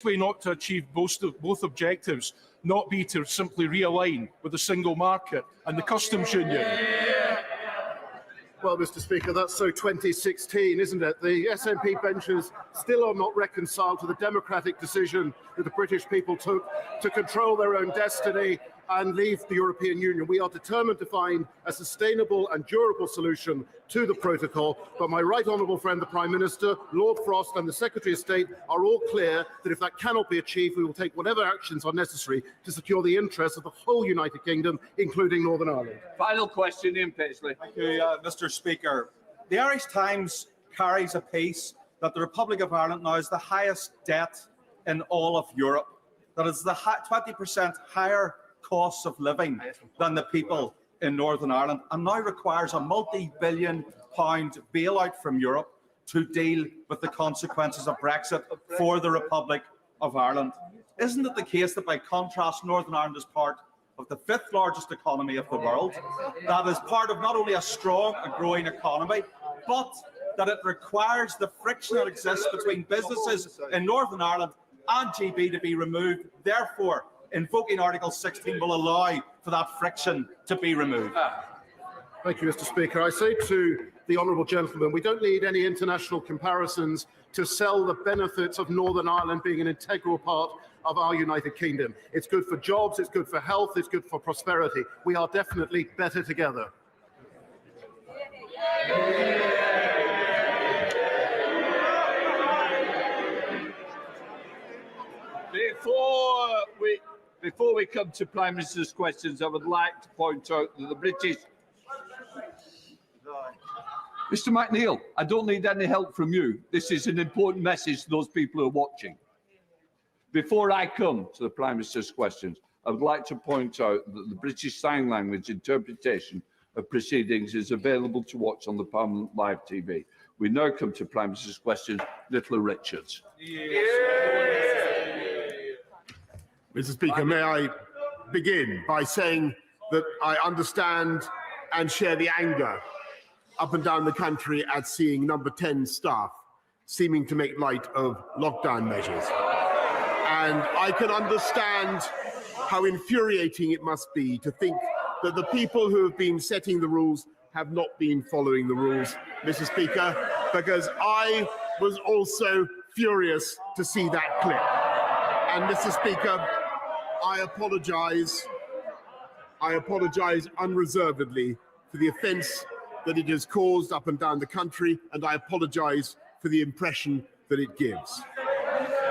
way not to achieve both objectives not be to simply realign with the single market and the customs union? Well, Mr. Speaker, that's so 2016, isn't it? The SNP benchers still are not reconciled to the democratic decision that the British people took to control their own destiny and leave the European Union. We are determined to find a sustainable and durable solution to the protocol, but my right honourable friend, the Prime Minister, Lord Frost and the Secretary of State are all clear that if that cannot be achieved, we will take whatever actions are necessary to secure the interests of the whole United Kingdom, including Northern Ireland. Final question, Ian Paisley. Thank you, Mr. Speaker. The Irish Times carries a piece that the Republic of Ireland now has the highest debt in all of Europe, that is the 20% higher costs of living than the people in Northern Ireland, and now requires a multi-billion-pound bailout from Europe to deal with the consequences of Brexit for the Republic of Ireland. Isn't it the case that, by contrast, Northern Ireland is part of the 5th largest economy of the world, that is part of not only a strong and growing economy, but that it requires the friction that exists between businesses in Northern Ireland and GB to be removed? Therefore, invoking Article 16 will allow for that friction to be removed. Thank you, Mr. Speaker. I say to the honourable gentleman, we don't need any international comparisons to sell the benefits of Northern Ireland being an integral part of our United Kingdom. It's good for jobs, it's good for health, it's good for prosperity. We are definitely better together. Before we come to Prime Minister's questions, I would like to point out that the British... Mr. McNeill, I don't need any help from you. This is an important message to those people who are watching. Before I come to the Prime Minister's questions, I would like to point out that the British Sign Language interpretation of proceedings is available to watch on the Parliament Live TV. We now come to Prime Minister's questions. Nicola Richards. Mr. Speaker, may I begin by saying that I understand and share the anger up and down the country at seeing Number 10 staff seeming to make light of lockdown measures. And I can understand how infuriating it must be to think that the people who have been setting the rules have not been following the rules, Mr. Speaker, because I was also furious to see that clip. And, Mr. Speaker, I apologise unreservedly for the offence that it has caused up and down the country, and I apologise for the impression that it gives.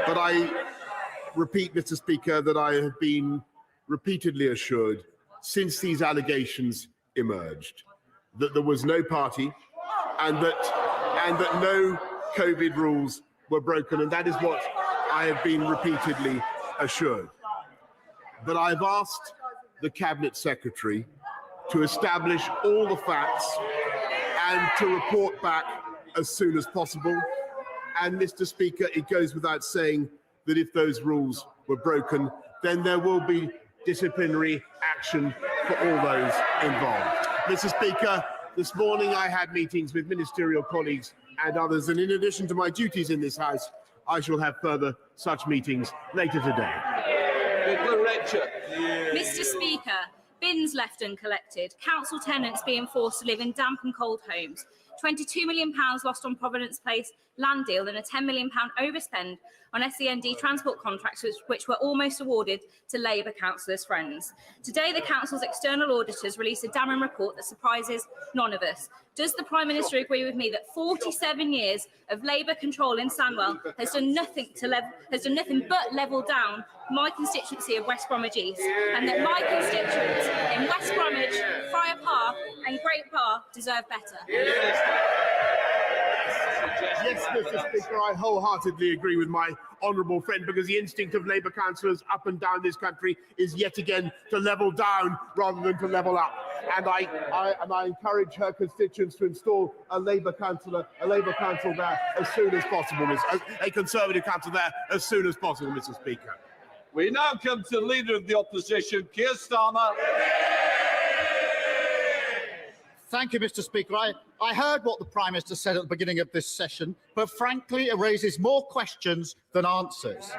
But I repeat, Mr. Speaker, that I have been repeatedly assured since these allegations emerged that there was no party and that no COVID rules were broken, and that is what I have been repeatedly assured. But I've asked the Cabinet Secretary to establish all the facts and to report back as soon as possible. And, Mr. Speaker, it goes without saying that if those rules were broken, then there will be disciplinary action for all those involved. Mr. Speaker, this morning I had meetings with ministerial colleagues and others, and in addition to my duties in this House, I shall have further such meetings later today. Mr. Speaker, bins left uncollected, council tenants being forced to live in damp and cold homes, £22 million lost on Providence Place land deal, and a £10 million overspend on SEND transport contracts, which were almost awarded to Labour councillors' friends. Today, the council's external auditors released a damning report that surprises none of us. Does the Prime Minister agree with me that 47 years of Labour control in Sandwell has done nothing but level down my constituency of West Bromwich East, and that my constituents in West Bromwich, Friar Park and Great Barr deserve better? Yes, Mr. Speaker, I wholeheartedly agree with my honourable friend, because the instinct of Labour councillors up and down this country is yet again to level down rather than to level up. And I encourage her constituents to install a Labour council there as soon as possible, a Conservative council there as soon as possible, Mr. Speaker. We now come to the Leader of the Opposition, Keir Starmer. Thank you, Mr. Speaker. I heard what the Prime Minister said at the beginning of this session, but frankly, it raises more questions than answers.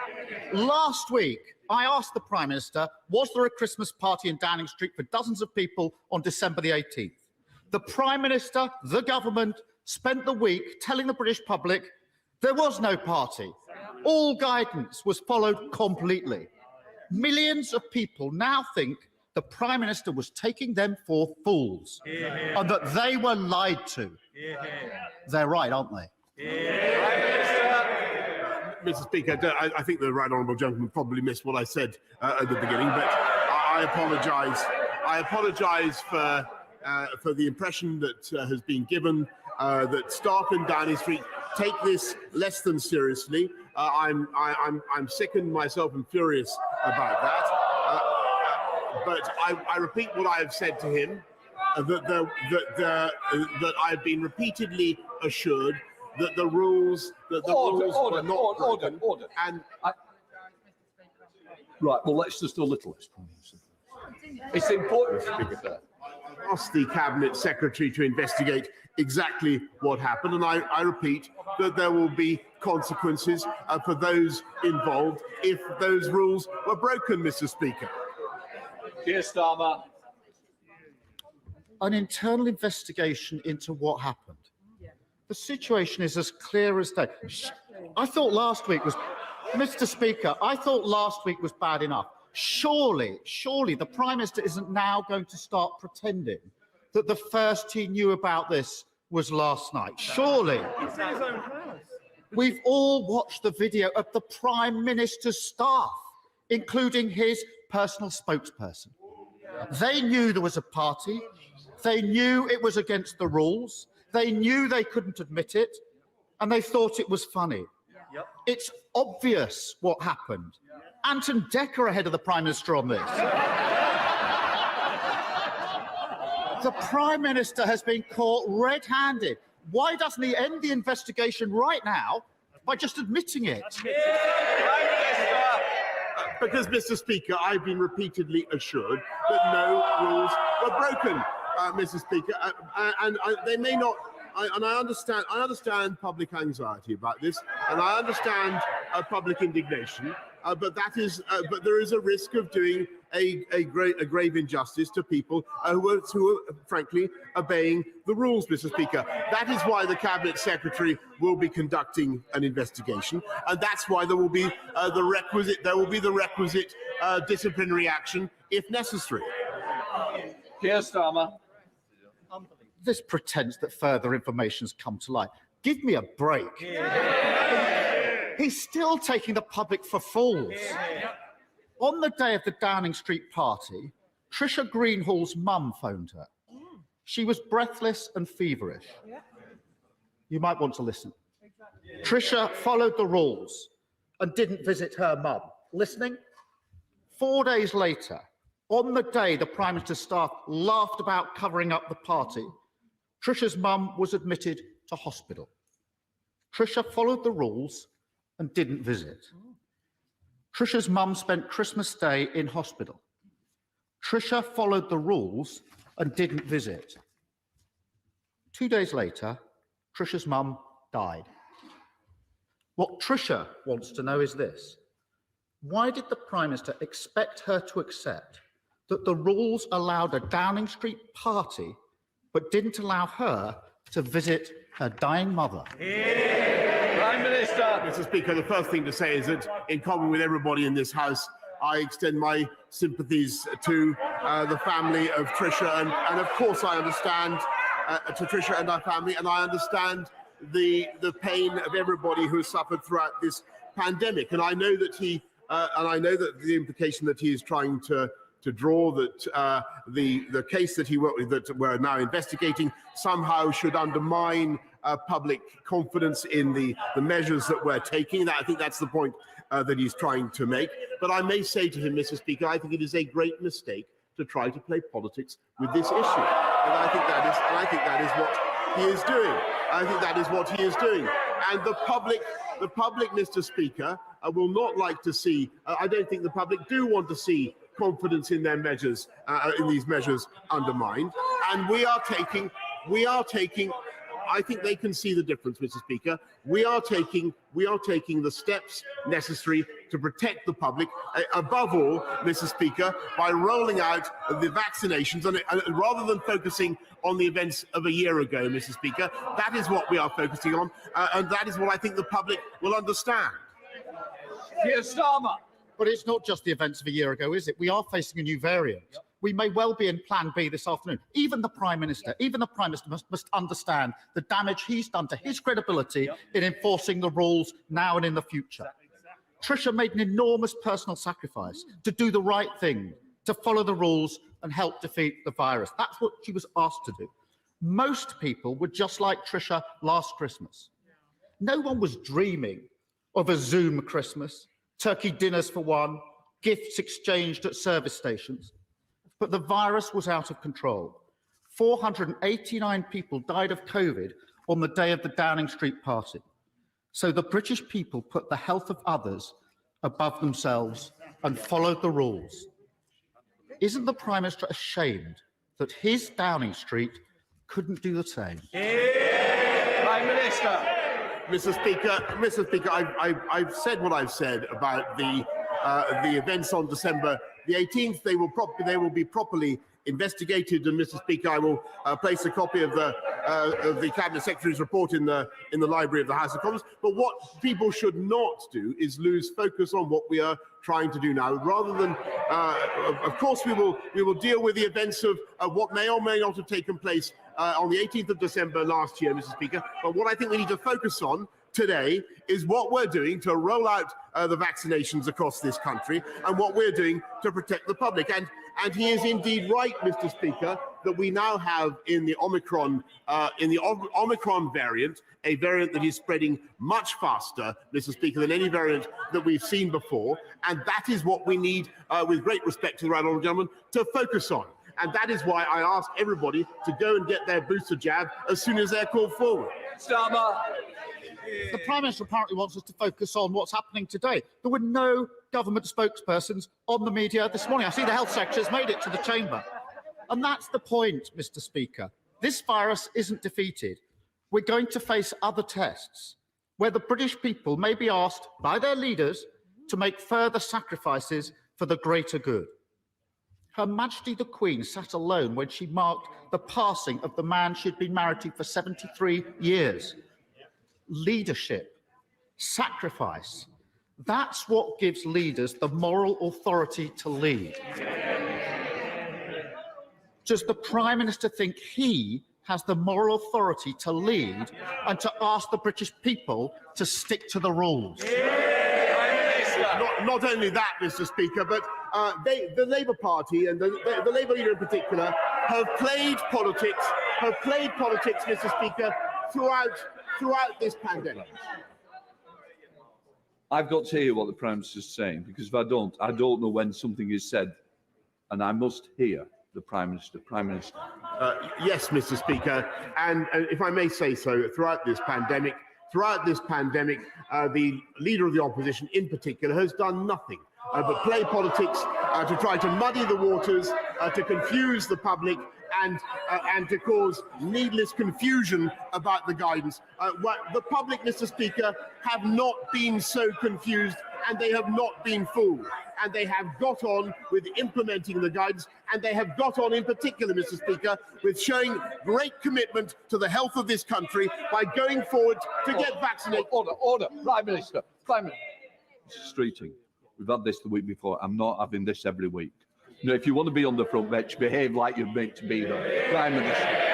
Last week, I asked the Prime Minister, was there a Christmas party in Downing Street for dozens of people on December the 18th? The Prime Minister, the government, spent the week telling the British public there was no party. All guidance was followed completely. Millions of people now think the Prime Minister was taking them for fools and that they were lied to. They're right, aren't they? Mr. Speaker, I think the right honourable gentleman probably missed what I said at the beginning, but I apologise. I apologise for the impression that has been given that staff in Downing Street take this less than seriously. I'm sickened myself and furious about that. But I repeat what I have said to him, that I've been repeatedly assured that the rules were not broken. And right, well, let's just do a little explanation. It's important. Ask the Cabinet Secretary to investigate exactly what happened, and I repeat that there will be consequences for those involved if those rules were broken, Mr. Speaker. Keir Starmer. An internal investigation into what happened. The situation is as clear as day. I thought last week was, Mr. Speaker, I thought last week was bad enough. Surely the Prime Minister isn't now going to start pretending that the first he knew about this was last night. Surely. We've all watched the video of the Prime Minister's staff, including his personal spokesperson. They knew there was a party. They knew it was against the rules. They knew they couldn't admit it, and they thought it was funny. It's obvious what happened. Anton Decker ahead of the Prime Minister on this. The Prime Minister has been caught red-handed. Why doesn't he end the investigation right now by just admitting it? Because, Mr. Speaker, I've been repeatedly assured that no rules were broken, Mr. Speaker, and they may not. And I understand public anxiety about this, and I understand public indignation. But there is a risk of doing a grave injustice to people who are frankly obeying the rules, Mr. Speaker. That is why the Cabinet Secretary will be conducting an investigation, and that's why there will be the requisite disciplinary action if necessary. Keir Starmer. This pretends that further information's come to light. Give me a break. He's still taking the public for fools. On the day of the Downing Street party, Trisha Greenhall's mum phoned her. She was breathless and feverish. You might want to listen. Trisha followed the rules and didn't visit her mum. Listening? 4 days later, on the day the Prime Minister's staff laughed about covering up the party, Trisha's mum was admitted to hospital. Trisha followed the rules and didn't visit. Trisha's mum spent Christmas Day in hospital. Trisha followed the rules and didn't visit. 2 days later, Trisha's mum died. What Trisha wants to know is this: why did the Prime Minister expect her to accept that the rules allowed a Downing Street party but didn't allow her to visit her dying mother? Prime Minister. Mr. Speaker, the first thing to say is that, in common with everybody in this House, I extend my sympathies to the family of Trisha, and of course I understand to Trisha and her family, and I understand the pain of everybody who has suffered throughout this pandemic. And I know that the implication that he is trying to draw, that the case that we're now investigating somehow should undermine public confidence in the measures that we're taking. I think that's the point that he's trying to make. But I may say to him, Mr. Speaker, I think it is a great mistake to try to play politics with this issue. And I think that is what he is doing. I think that is what he is doing. And the public, Mr. Speaker, will not like to see. I don't think the public do want to see confidence in their measures, in these measures, undermined. And we are taking. I think they can see the difference, Mr. Speaker. We are taking the steps necessary to protect the public, above all, Mr. Speaker, by rolling out the vaccinations, and rather than focusing on the events of a year ago, Mr. Speaker, that is what we are focusing on, and that is what I think the public will understand. Keir Starmer. But it's not just the events of a year ago, is it? We are facing a new variant. Yep. We may well be in Plan B this afternoon. Even the Prime Minister must understand the damage he's done to his credibility in enforcing the rules now and in the future. Tricia made an enormous personal sacrifice to do the right thing, to follow the rules and help defeat the virus. That's what she was asked to do. Most people were just like Tricia last Christmas. No one was dreaming of a Zoom Christmas, turkey dinners for one, gifts exchanged at service stations. But the virus was out of control. 489 people died of COVID on the day of the Downing Street party. So the British people put the health of others above themselves and followed the rules. Isn't the Prime Minister ashamed that his Downing Street couldn't do the same? Prime Minister. Mr. Speaker, I've said what I've said about the events on December the 18th. They will be properly investigated, and Mr. Speaker, I will place a copy of the Cabinet Secretary's report in the library of the House of Commons. But what people should not do is lose focus on what we are trying to do now. Rather than, of course, we will deal with the events of what may or may not have taken place on the 18th of December last year, Mr. Speaker. But what I think we need to focus on today is what we're doing to roll out the vaccinations across this country, and what we're doing to protect the public. And he is indeed right, Mr. Speaker, that we now have in the Omicron variant, a variant that is spreading much faster, Mr. Speaker, than any variant that we've seen before. And that is what we need, with great respect to the right honourable gentleman, to focus on. And that is why I ask everybody to go and get their booster jab as soon as they're called forward. Starmer. The Prime Minister apparently wants us to focus on what's happening today. There were no government spokespersons on the media this morning. I see the Health Secretary has made it to the chamber. And that's the point, Mr. Speaker. This virus isn't defeated. We're going to face other tests where the British people may be asked by their leaders to make further sacrifices for the greater good. Her Majesty the Queen sat alone when she marked the passing of the man she'd been married to for 73 years. Leadership, sacrifice, that's what gives leaders the moral authority to lead. Does the Prime Minister think he has the moral authority to lead and to ask the British people to stick to the rules? Not only that, Mr. Speaker, but the Labour Party and the Labour leader in particular have played politics, Mr. Speaker, throughout this pandemic. I've got to hear what the Prime Minister is saying, because if I don't know when something is said, and I must hear the Prime Minister. Prime Minister. Yes, Mr. Speaker, and if I may say so, throughout this pandemic, the Leader of the Opposition in particular has done nothing but play politics to try to muddy the waters, to confuse the public, and to cause needless confusion about the guidance. The public, Mr. Speaker, have not been so confused, and they have not been fooled. And they have got on with implementing the guidance, and they have got on in particular, Mr. Speaker, with showing great commitment to the health of this country by going forward to get vaccinated. Order. Prime Minister. Mr. Streeting, we've had this the week before. I'm not having this every week. You know, if you want to be on the front bench, behave like you're meant to be there. Prime Minister.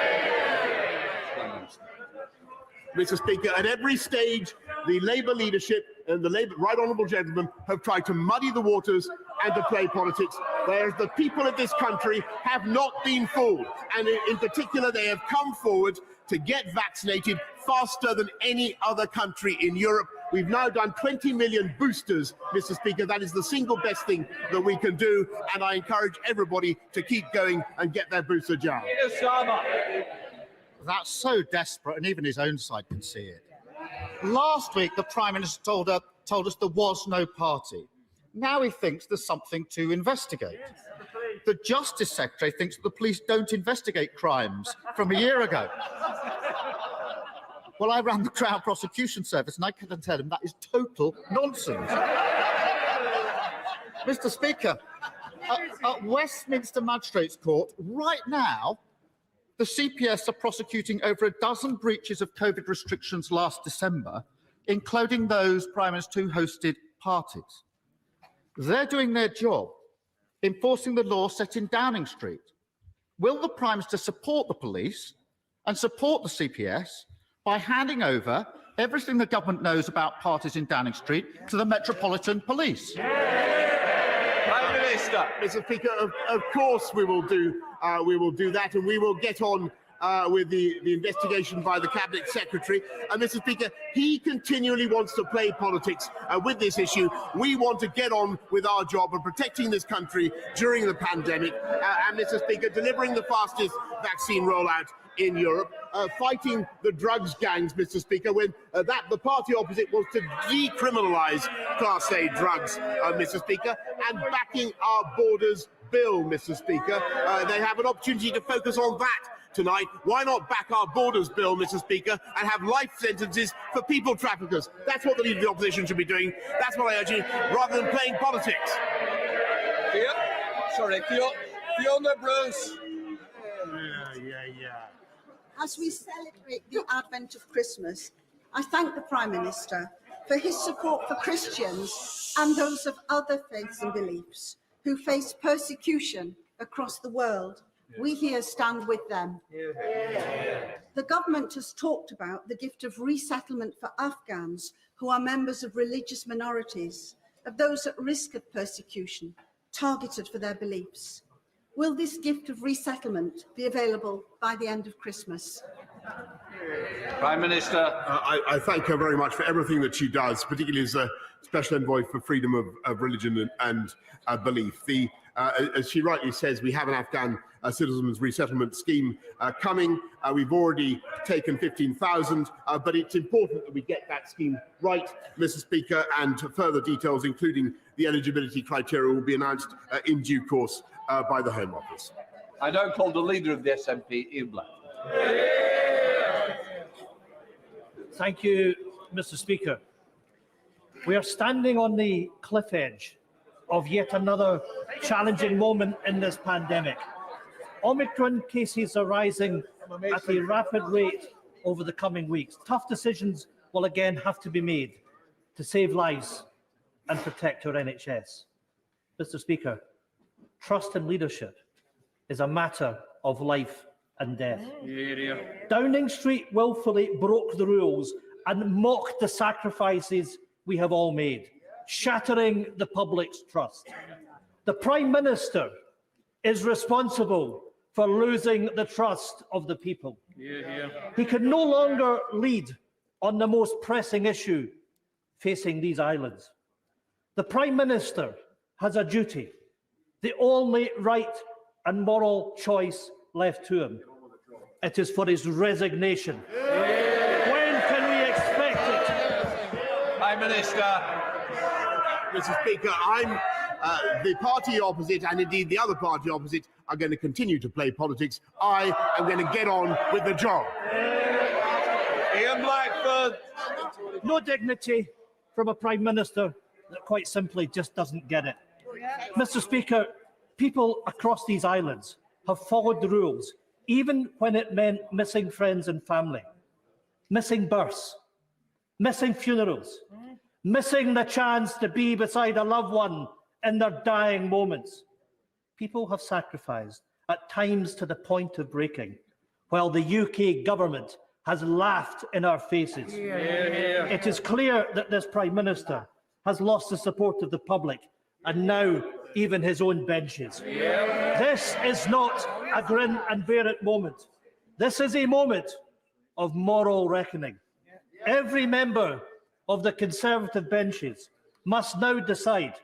Mr. Speaker, at every stage, the Labour leadership and the Labour right honourable gentlemen have tried to muddy the waters and to play politics, whereas the people of this country have not been fooled. And in particular, they have come forward to get vaccinated faster than any other country in Europe. We've now done 20 million boosters, Mr. Speaker. That is the single best thing that we can do, and I encourage everybody to keep going and get their booster jab. That's so desperate, and even his own side can see it. Last week, the Prime Minister told us there was no party. Now he thinks there's something to investigate. The Justice Secretary thinks that the police don't investigate crimes from a year ago. Well, I ran the Crown Prosecution Service, and I can tell him that is total nonsense. Mr. Speaker, at Westminster Magistrates Court, right now, the CPS are prosecuting over a dozen breaches of COVID restrictions last December, including those Prime Minister who hosted parties. They're doing their job, enforcing the law set in Downing Street. Will the Prime Minister support the police and support the CPS by handing over everything the government knows about parties in Downing Street to the Metropolitan Police? Prime Minister. Mr. Speaker, of course we will do that, and we will get on with the investigation by the Cabinet Secretary. And Mr. Speaker, he continually wants to play politics with this issue. We want to get on with our job of protecting this country during the pandemic, and Mr. Speaker, delivering the fastest vaccine rollout in Europe, fighting the drugs gangs, Mr. Speaker, when the party opposite wants to decriminalise Class A drugs, Mr. Speaker, and backing our borders bill, Mr. Speaker. They have an opportunity to focus on that tonight. Why not back our borders bill, Mr. Speaker, and have life sentences for people traffickers? That's what the Leader of the Opposition should be doing. That's what I urge you, rather than playing politics. Fiona Bruce. As we celebrate the advent of Christmas, I thank the Prime Minister for his support for Christians and those of other faiths and beliefs who face persecution across the world. We here stand with them. The government has talked about the gift of resettlement for Afghans who are members of religious minorities, of those at risk of persecution, targeted for their beliefs. Will this gift of resettlement be available by the end of Christmas? Prime Minister. I thank her very much for everything that she does, particularly as a Special Envoy for freedom of religion and belief. As she rightly says, we have an Afghan citizens resettlement scheme coming. We've already taken 15,000, but it's important that we get that scheme right, Mr. Speaker, and further details, including the eligibility criteria, will be announced in due course by the Home Office. I now call the Leader of the SNP, Ian Black. Thank you, Mr. Speaker. We are standing on the cliff edge of yet another challenging moment in this pandemic. Omicron cases are rising at a rapid rate over the coming weeks. Tough decisions will again have to be made to save lives and protect our NHS. Mr. Speaker, trust in leadership is a matter of life and death. Downing Street willfully broke the rules and mocked the sacrifices we have all made, shattering the public's trust. The Prime Minister is responsible for losing the trust of the people. He can no longer lead on the most pressing issue facing these islands. The Prime Minister has a duty, the only right and moral choice left to him. It is for his resignation. When can we expect it? Prime Minister. Mr. Speaker, the party opposite, and indeed the other party opposite, are going to continue to play politics. I am going to get on with the job. Ian Blackford. No dignity from a Prime Minister that quite simply just doesn't get it. Mr. Speaker, people across these islands have followed the rules, even when it meant missing friends and family, missing births, missing funerals, missing the chance to be beside a loved one in their dying moments. People have sacrificed, at times to the point of breaking, while the UK government has laughed in our faces. It is clear that this Prime Minister has lost the support of the public and now even his own benches. This is not a grin and bear it moment. This is a moment of moral reckoning. Every member of the Conservative benches must now decide,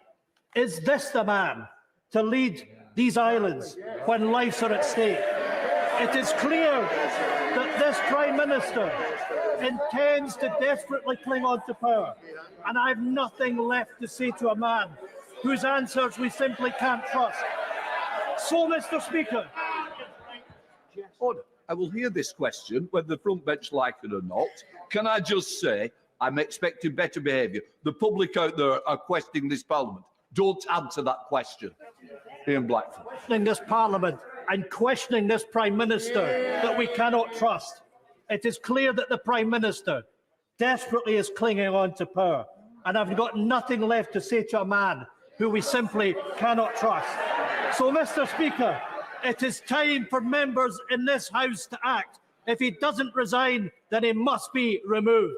is this the man to lead these islands when lives are at stake? It is clear that this Prime Minister intends to desperately cling on to power, and I have nothing left to say to a man whose answers we simply can't trust. So, Mr. Speaker, Order. I will hear this question, whether the front bench like it or not. Can I just say, I'm expecting better behaviour. The public out there are questioning this Parliament. Don't answer that question. Ian Blackford. questioning this Parliament and questioning this Prime Minister that we cannot trust. It is clear that the Prime Minister desperately is clinging on to power, and I've got nothing left to say to a man who we simply cannot trust. So, Mr. Speaker, it is time for members in this House to act. If he doesn't resign, then he must be removed.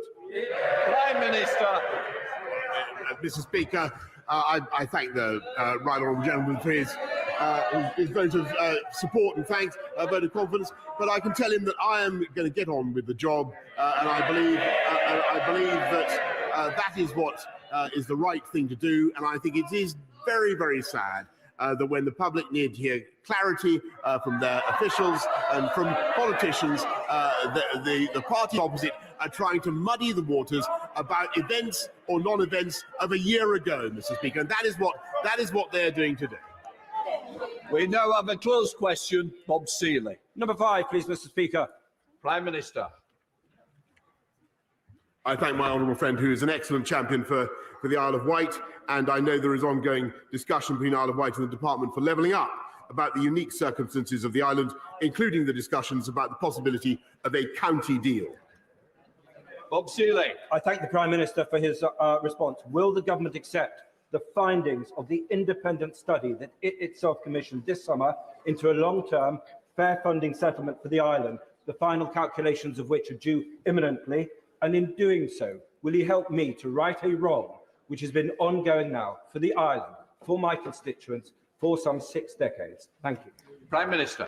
Prime Minister. Mr. Speaker, I thank the right honourable gentleman for his vote of support and thanks, vote of confidence. But I can tell him that I am going to get on with the job, and I believe that that is what is the right thing to do. And I think it is very, very sad that when the public need to hear clarity from their officials and from politicians, the party opposite are trying to muddy the waters about events or non-events of a year ago, Mr. Speaker, and that is what they're doing today. We now have a closed question. Bob Seeley. Number 5, please, Mr. Speaker. Prime Minister. I thank my honourable friend, who is an excellent champion for the Isle of Wight, and I know there is ongoing discussion between Isle of Wight and the Department for Levelling Up about the unique circumstances of the island, including the discussions about the possibility of a county deal. Bob Seeley. I thank the Prime Minister for his response. Will the government accept the findings of the independent study that it itself commissioned this summer into a long-term, fair funding settlement for the island, the final calculations of which are due imminently? And in doing so, will he help me to right a wrong which has been ongoing now for the island, for my constituents, for some 6 decades? Thank you. Prime Minister.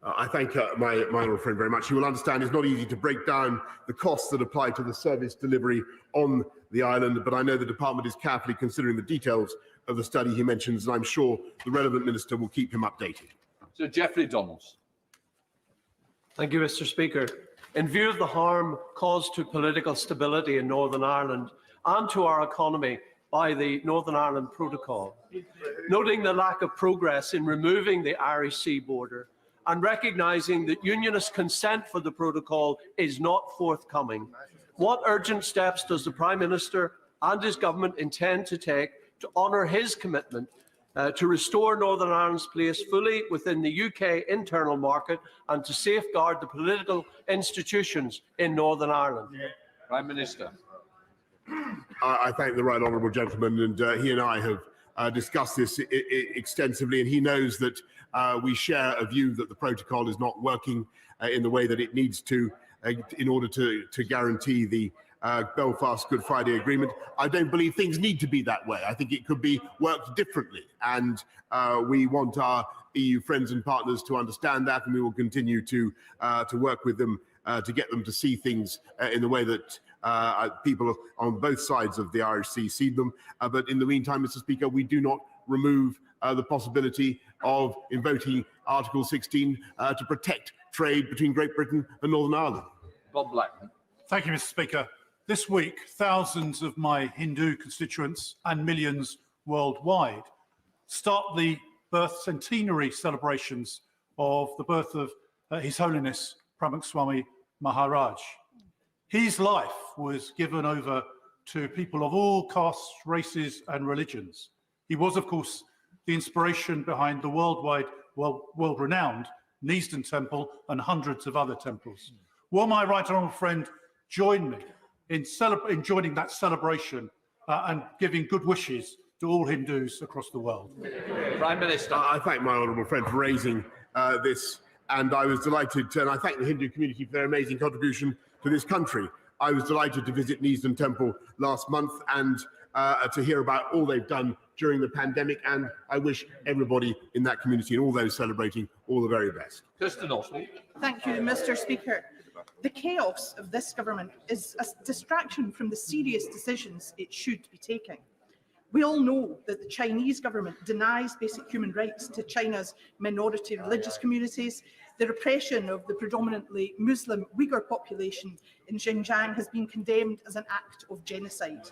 I thank my honourable friend very much. You will understand it's not easy to break down the costs that apply to the service delivery on the island, but I know the department is carefully considering the details of the study he mentions, and I'm sure the relevant minister will keep him updated. Sir Geoffrey Donalds. Thank you, Mr. Speaker. In view of the harm caused to political stability in Northern Ireland and to our economy by the Northern Ireland Protocol, noting the lack of progress in removing the Irish Sea border, and recognising that unionist consent for the protocol is not forthcoming, what urgent steps does the Prime Minister and his government intend to take to honour his commitment to restore Northern Ireland's place fully within the UK internal market and to safeguard the political institutions in Northern Ireland? Prime Minister. I thank the right honourable gentleman, and he and I have discussed this extensively, and he knows that we share a view that the protocol is not working in the way that it needs to in order to guarantee the Belfast Good Friday Agreement. I don't believe things need to be that way. I think it could be worked differently, and we want our EU friends and partners to understand that, and we will continue to work with them to get them to see things in the way that people on both sides of the Irish Sea see them. But in the meantime, Mr. Speaker, we do not remove the possibility of invoking Article 16 to protect trade between Great Britain and Northern Ireland. Bob Blackman. Thank you, Mr. Speaker. This week, thousands of my Hindu constituents and millions worldwide start the birth centenary celebrations of the birth of His Holiness Swami Maharaj. His life was given over to people of all castes, races and religions. He was, of course, the inspiration behind the world-renowned Neasden Temple and hundreds of other temples. Will my right honourable friend join me in joining that celebration and giving good wishes to all Hindus across the world? Prime Minister. I thank my honourable friend for raising this, and I was delighted, and I thank the Hindu community for their amazing contribution to this country. I was delighted to visit Neasden Temple last month and to hear about all they've done during the pandemic, and I wish everybody in that community and all those celebrating all the very best. Kirsten Oswald. Thank you, Mr. Speaker. The chaos of this government is a distraction from the serious decisions it should be taking. We all know that the Chinese government denies basic human rights to China's minority religious communities. The repression of the predominantly Muslim Uyghur population in Xinjiang has been condemned as an act of genocide.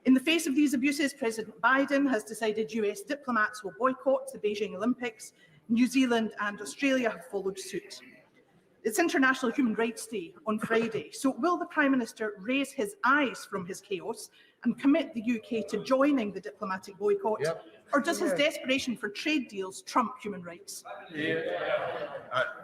In the face of these abuses, President Biden has decided US diplomats will boycott the Beijing Olympics. New Zealand and Australia have followed suit. It's International Human Rights Day on Friday, so will the Prime Minister raise his eyes from his chaos and commit the UK to joining the diplomatic boycott, or does his desperation for trade deals trump human rights?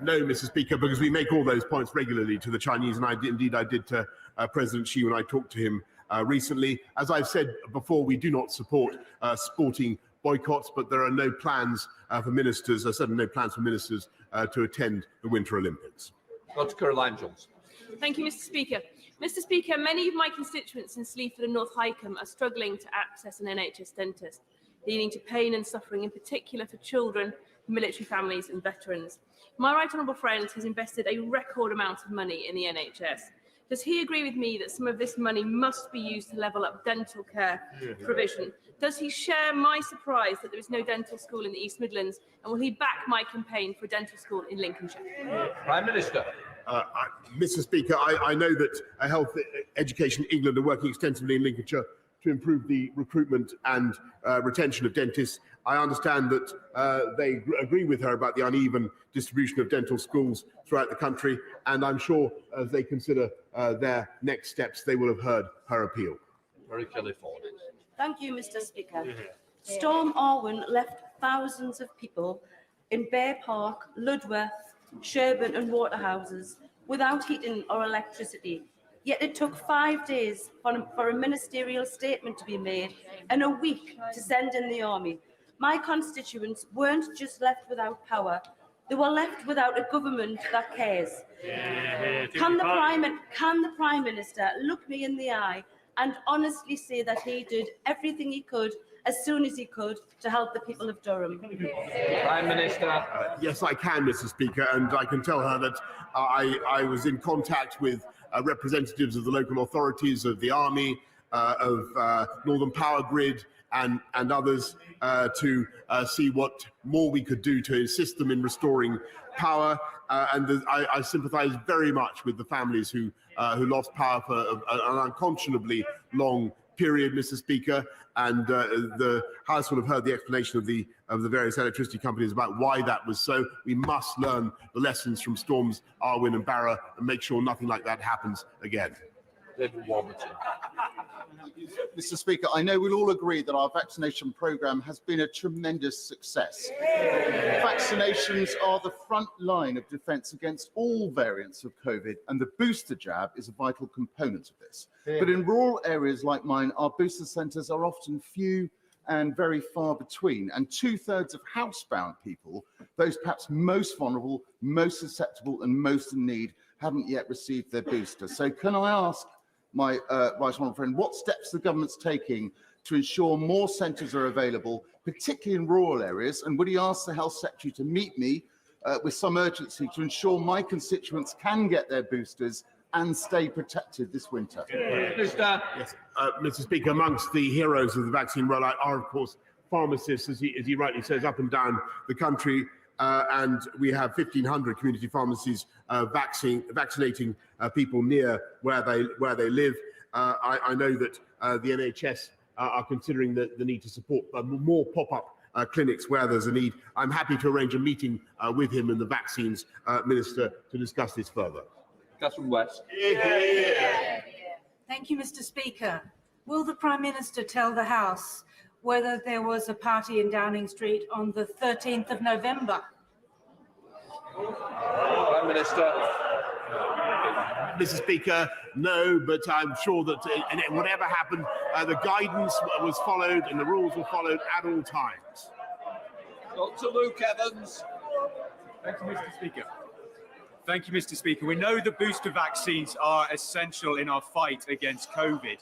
No, Mr. Speaker, because we make all those points regularly to the Chinese, and I did to President Xi when I talked to him recently. As I've said before, we do not support sporting boycotts, but there are no plans for ministers, certainly no plans for ministers to attend the Winter Olympics. Dr. Caroline Johnson. Thank you, Mr. Speaker. Mr. Speaker, many of my constituents in Sleaford and North Hykeham are struggling to access an NHS dentist, leading to pain and suffering, in particular for children, military families and veterans. My right honourable friend has invested a record amount of money in the NHS. Does he agree with me that some of this money must be used to level up dental care provision? Does he share my surprise that there is no dental school in the East Midlands? And will he back my campaign for a dental school in Lincolnshire? Prime Minister. Mr. Speaker, I know that Health Education England are working extensively in Lincolnshire to improve the recruitment and retention of dentists. I understand that they agree with her about the uneven distribution of dental schools throughout the country, and I'm sure as they consider their next steps, they will have heard her appeal. Mary Kelly Ford. Thank you, Mr. Speaker. Storm Arwen left thousands of people in Bear Park, Ludworth, Sherburn and Waterhouses without heating or electricity. Yet it took 5 days for a ministerial statement to be made and a week to send in the army. My constituents weren't just left without power, they were left without a government that cares. Can the Prime Minister look me in the eye and honestly say that he did everything he could as soon as he could to help the people of Durham? Prime Minister. Yes, I can, Mr. Speaker, and I can tell her that I was in contact with representatives of the local authorities, of the Army, of Northern Power Grid and others to see what more we could do to assist them in restoring power. I sympathise very much with the families who lost power for an unconscionably long period, Mr. Speaker, and the House will have heard the explanation of the various electricity companies about why that was so. We must learn the lessons from storms Arwen and Barra and make sure nothing like that happens again. David Warburton. Mr. Speaker, I know we'll all agree that our vaccination programme has been a tremendous success. Vaccinations are the front line of defence against all variants of COVID, and the booster jab is a vital component of this. But in rural areas like mine, our booster centres are often few and very far between, and 2/3 of housebound people, those perhaps most vulnerable, most susceptible and most in need, haven't yet received their booster. So can I ask my right honourable friend, what steps the government's taking to ensure more centres are available, particularly in rural areas? And would he ask the Health Secretary to meet me with some urgency to ensure my constituents can get their boosters and stay protected this winter? Yes, Mr. Speaker, amongst the heroes of the vaccine rollout are, of course, pharmacists, as he rightly says, up and down the country. And we have 1,500 community pharmacies vaccinating people near where they live. I know that the NHS are considering the need to support more pop-up clinics where there's a need. I'm happy to arrange a meeting with him and the vaccines minister to discuss this further. Catherine West. Thank you, Mr. Speaker. Will the Prime Minister tell the House whether there was a party in Downing Street on the 13th of November? Prime Minister. Mr. Speaker, no, but I'm sure that whatever happened, the guidance was followed and the rules were followed at all times. Dr. Luke Evans. Thank you, Mr. Speaker. Thank you, Mr. Speaker. We know the booster vaccines are essential in our fight against COVID.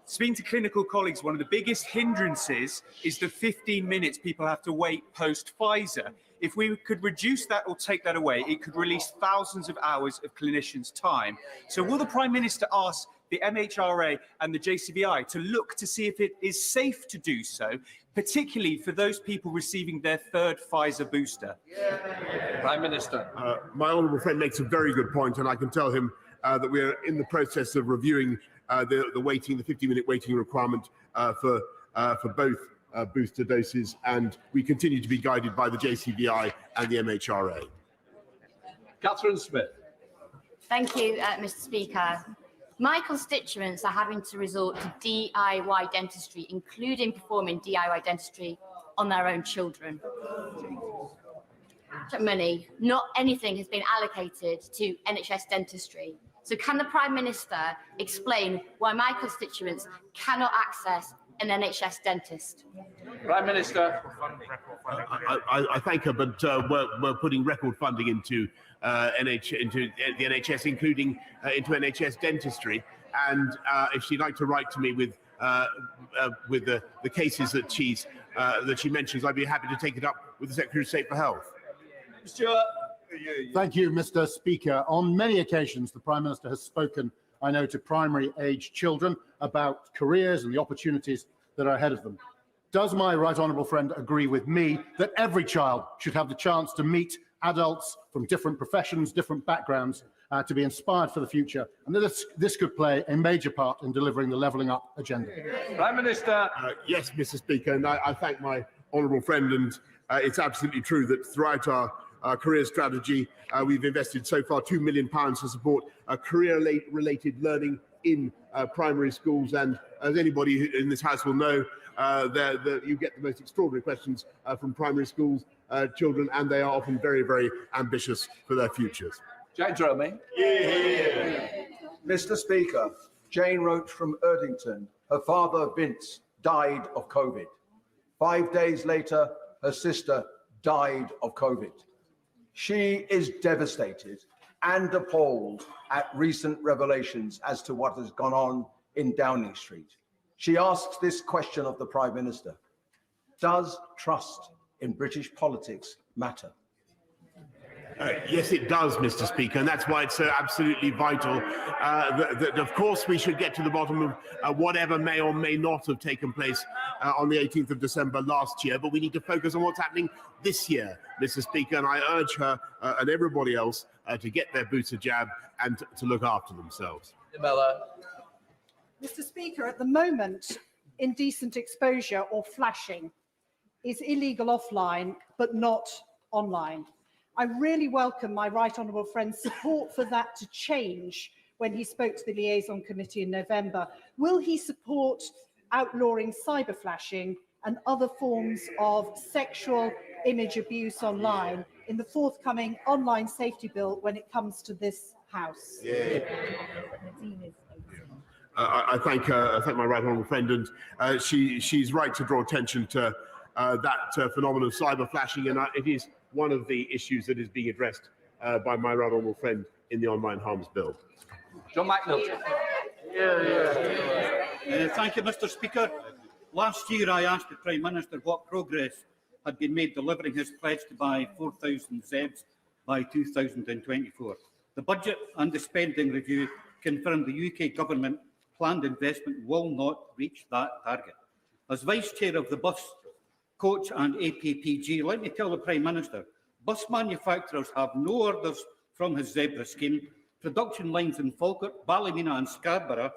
Speaking to clinical colleagues, one of the biggest hindrances is the 15 minutes people have to wait post-Pfizer. If we could reduce that or take that away, it could release thousands of hours of clinicians' time. So will the Prime Minister ask the MHRA and the JCVI to look to see if it is safe to do so, particularly for those people receiving their third Pfizer booster? Prime Minister. My honourable friend makes a very good point, and I can tell him that we are in the process of reviewing the 50-minute waiting requirement for both booster doses, and we continue to be guided by the JCVI and the MHRA. Catherine Smith. Thank you, Mr. Speaker. My constituents are having to resort to DIY dentistry, including performing DIY dentistry on their own children. Money, not anything has been allocated to NHS dentistry. So can the Prime Minister explain why my constituents cannot access an NHS dentist? Prime Minister. I thank her, but we're putting record funding into the NHS, including into NHS dentistry. And if she'd like to write to me with the cases that she mentions, I'd be happy to take it up with the Secretary of State for Health. Stuart. Thank you, Mr. Speaker. On many occasions, the Prime Minister has spoken, I know, to primary-aged children about careers and the opportunities that are ahead of them. Does my right honourable friend agree with me that every child should have the chance to meet adults from different professions, different backgrounds, to be inspired for the future, and that this could play a major part in delivering the levelling up agenda? Prime Minister. Yes, Mr. Speaker, and I thank my honourable friend, and it's absolutely true that throughout our career strategy, we've invested so far £2 million to support career-related learning in primary schools. And as anybody in this House will know, you get the most extraordinary questions from primary schools children, and they are often very, very ambitious for their futures. James Romy. Mr. Speaker, Jane wrote from Erdington. Her father, Vince, died of COVID. 5 days later, her sister died of COVID. She is devastated and appalled at recent revelations as to what has gone on in Downing Street. She asks this question of the Prime Minister: does trust in British politics matter? Yes, it does, Mr. Speaker, and that's why it's so absolutely vital that, of course, we should get to the bottom of whatever may or may not have taken place on the 18th of December last year, but we need to focus on what's happening this year, Mr. Speaker, and I urge her and everybody else to get their booster jab and to look after themselves. Mr. Speaker, at the moment, indecent exposure or flashing is illegal offline, but not online. I really welcome my right honourable friend's support for that to change when he spoke to the Liaison Committee in November. Will he support outlawing cyber flashing and other forms of sexual image abuse online in the forthcoming online safety bill when it comes to this House? I thank my right honourable friend, and she's right to draw attention to that phenomenon of cyber flashing, and it is one of the issues that is being addressed by my right honourable friend in the online harms bill. John McNeill. Thank you, Mr. Speaker. Last year, I asked the Prime Minister what progress had been made delivering his pledge to buy 4,000 ZEBs by 2024. The budget and the spending review confirmed the UK government planned investment will not reach that target. As Vice Chair of the Bus, Coach and APPG, let me tell the Prime Minister, bus manufacturers have no orders from his Zebra scheme. Production lines in Falkirk, Ballymena and Scarborough,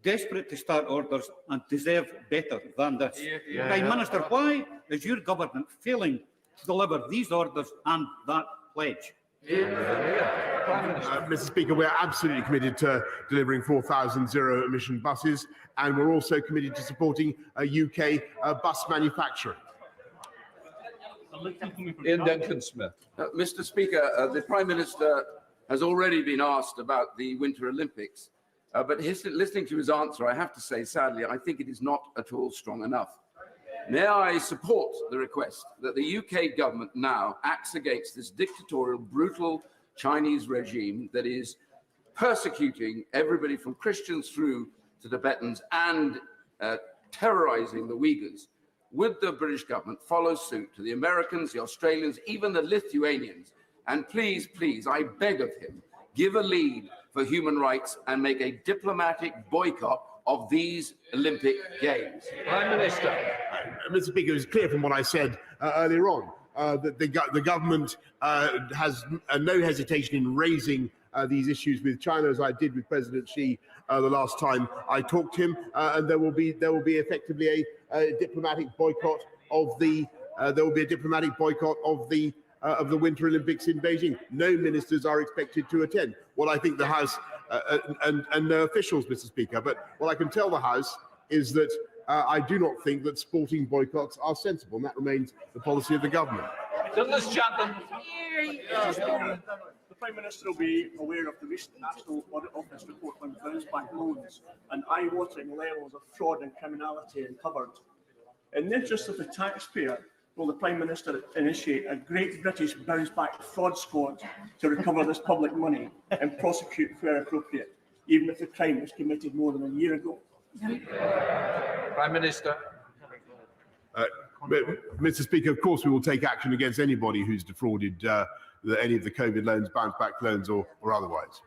desperate to start orders and deserve better than this. Prime Minister, why is your government failing to deliver these orders and that pledge? Mr. Speaker, we're absolutely committed to delivering 4,000 zero-emission buses, and we're also committed to supporting UK bus manufacturing. Ian Duncan-Smith. Mr. Speaker, the Prime Minister has already been asked about the Winter Olympics, but listening to his answer, I have to say, sadly, I think it is not at all strong enough. May I support the request that the UK government now acts against this dictatorial, brutal Chinese regime that is persecuting everybody from Christians through to Tibetans and terrorizing the Uyghurs. Would the British government follow suit to the Americans, the Australians, even the Lithuanians? And please, please, I beg of him, give a lead for human rights and make a diplomatic boycott of these Olympic Games. Prime Minister. Mr. Speaker, it was clear from what I said earlier on that the government has no hesitation in raising these issues with China, as I did with President Xi the last time I talked to him, and there will be effectively a diplomatic boycott of the Winter Olympics in Beijing. No ministers are expected to attend. What I think the House and no officials, Mr. Speaker, but what I can tell the House is that I do not think that sporting boycotts are sensible, and that remains the policy of the government. Douglas Chapman. The Prime Minister will be aware of the recent National Audit Office report on bounce back loans and eye-watering levels of fraud and criminality uncovered. In the interest of the taxpayer, will the Prime Minister initiate a Great British Bounce Back Fraud Squad to recover this public money and prosecute where appropriate, even if the crime was committed more than a year ago? Prime Minister. Mr. Speaker, of course we will take action against anybody who's defrauded any of the COVID loans, bounce back loans or otherwise.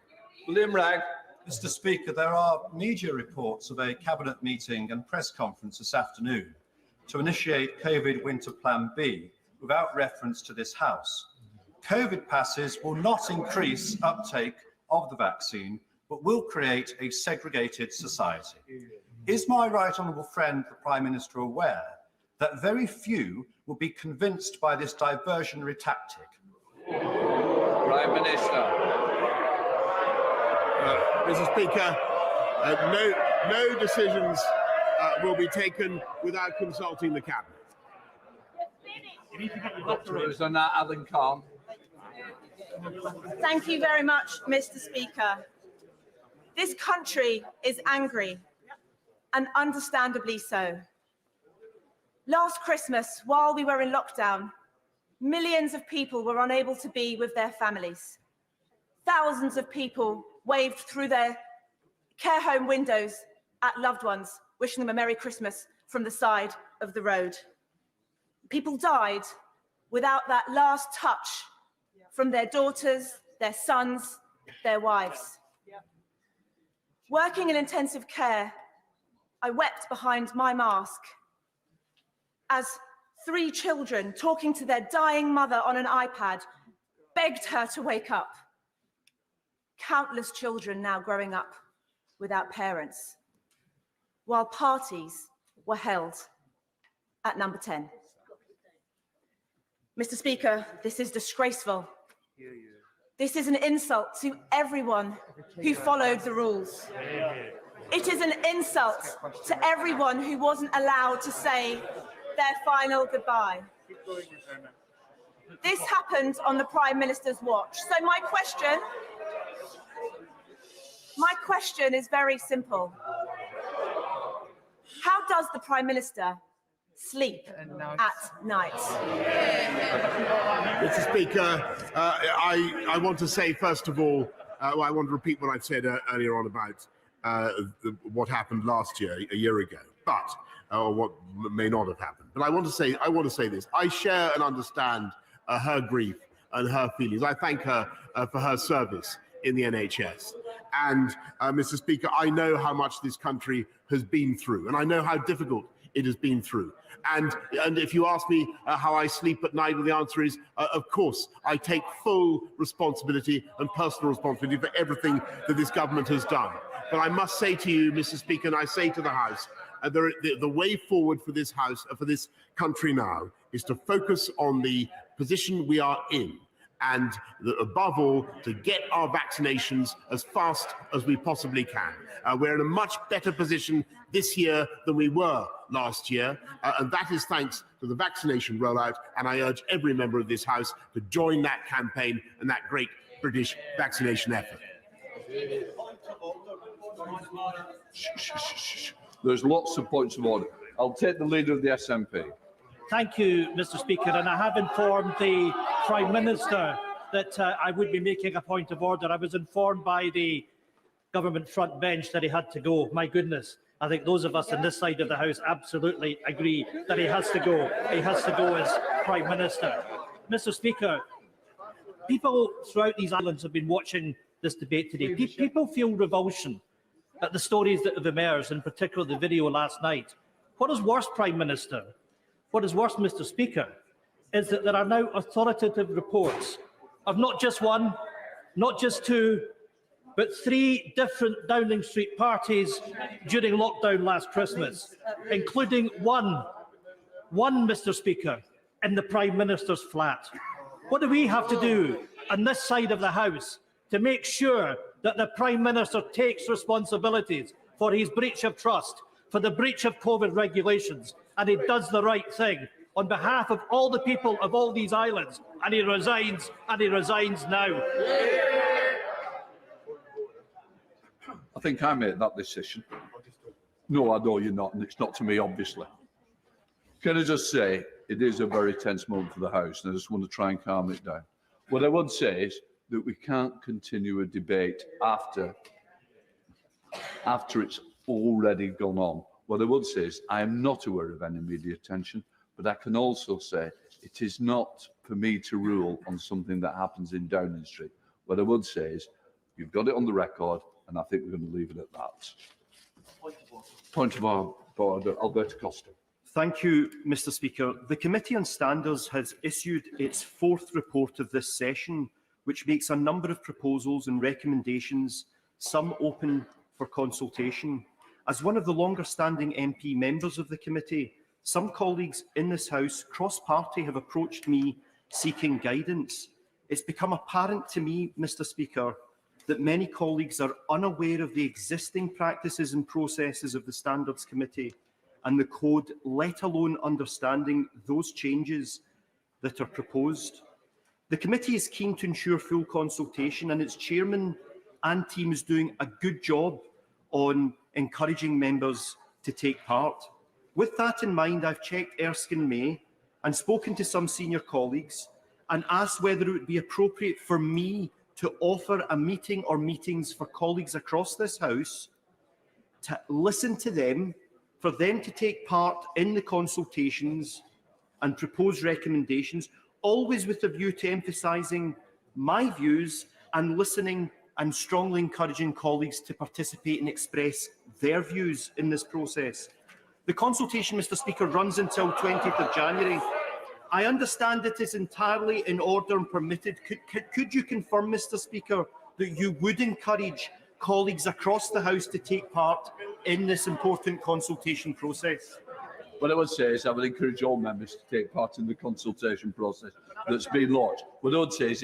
William Ragg. Mr. Speaker, there are media reports of a cabinet meeting and press conference this afternoon to initiate COVID Winter Plan B without reference to this House. COVID passes will not increase uptake of the vaccine, but will create a segregated society. Is my right honourable friend, the Prime Minister, aware that very few will be convinced by this diversionary tactic? Prime Minister. Mr. Speaker, no decisions will be taken without consulting the cabinet. Alan Khan. Thank you very much, Mr. Speaker. This country is angry, and understandably so. Last Christmas, while we were in lockdown, millions of people were unable to be with their families. Thousands of people waved through their care home windows at loved ones, wishing them a Merry Christmas from the side of the road. People died without that last touch from their daughters, their sons, their wives. Working in intensive care, I wept behind my mask as 3 children talking to their dying mother on an iPad begged her to wake up. Countless children now growing up without parents, while parties were held at number 10. Mr. Speaker, this is disgraceful. This is an insult to everyone who followed the rules. It is an insult to everyone who wasn't allowed to say their final goodbye. This happened on the Prime Minister's watch. So my question is very simple. How does the Prime Minister sleep at night? Mr. Speaker, I want to say, first of all, I want to repeat what I said earlier on about what happened last year, a year ago, but or what may not have happened. But I want to say this. I share and understand her grief and her feelings. I thank her for her service in the NHS. And Mr. Speaker, I know how much this country has been through, and I know how difficult it has been through. And if you ask me how I sleep at night, well, the answer is, of course, I take full responsibility and personal responsibility for everything that this government has done. But I must say to you, Mr. Speaker, and I say to the House, the way forward for this House, for this country now, is to focus on the position we are in, and above all, to get our vaccinations as fast as we possibly can. We're in a much better position this year than we were last year, and that is thanks to the vaccination rollout, and I urge every member of this House to join that campaign and that great British vaccination effort. There's lots of points of order. I'll take the leader of the SNP. Thank you, Mr. Speaker, and I have informed the Prime Minister that I would be making a point of order. I was informed by the government front bench that he had to go. My goodness, I think those of us on this side of the House absolutely agree that he has to go. He has to go as Prime Minister. Mr. Speaker, people throughout these islands have been watching this debate today. People feel revulsion at the stories that have emerged, in particular the video last night. What is worse, Prime Minister, what is worse, Mr. Speaker, is that there are now authoritative reports of not just one, not just two, but 3 different Downing Street parties during lockdown last Christmas, including one, Mr. Speaker, in the Prime Minister's flat. What do we have to do on this side of the House to make sure that the Prime Minister takes responsibilities for his breach of trust, for the breach of COVID regulations, and he does the right thing on behalf of all the people of all these islands, and he resigns now? I think I made that decision. No, I know you're not, and it's not to me, obviously. Can I just say, it is a very tense moment for the House, and I just want to try and calm it down. What I would say is that we can't continue a debate after it's already gone on. What I would say is I am not aware of any media attention, but I can also say it is not for me to rule on something that happens in Downing Street. What I would say is you've got it on the record, and I think we're going to leave it at that. Point of order, Alberto Costa. Thank you, Mr. Speaker. The Committee on Standards has issued its 4th report of this session, which makes a number of proposals and recommendations, some open for consultation. As one of the longer-standing MP members of the committee, some colleagues in this House, cross-party, have approached me seeking guidance. It's become apparent to me, Mr. Speaker, that many colleagues are unaware of the existing practices and processes of the Standards Committee and the Code, let alone understanding those changes that are proposed. The committee is keen to ensure full consultation, and its chairman and team is doing a good job on encouraging members to take part. With that in mind, I've checked Erskine May and spoken to some senior colleagues and asked whether it would be appropriate for me to offer a meeting or meetings for colleagues across this House to listen to them, for them to take part in the consultations and propose recommendations, always with a view to emphasising my views and listening and strongly encouraging colleagues to participate and express their views in this process. The consultation, Mr. Speaker, runs until 20th of January. I understand it is entirely in order and permitted. Could you confirm, Mr. Speaker, that you would encourage colleagues across the House to take part in this important consultation process? What I would say is I would encourage all members to take part in the consultation process that's been launched. What I would say is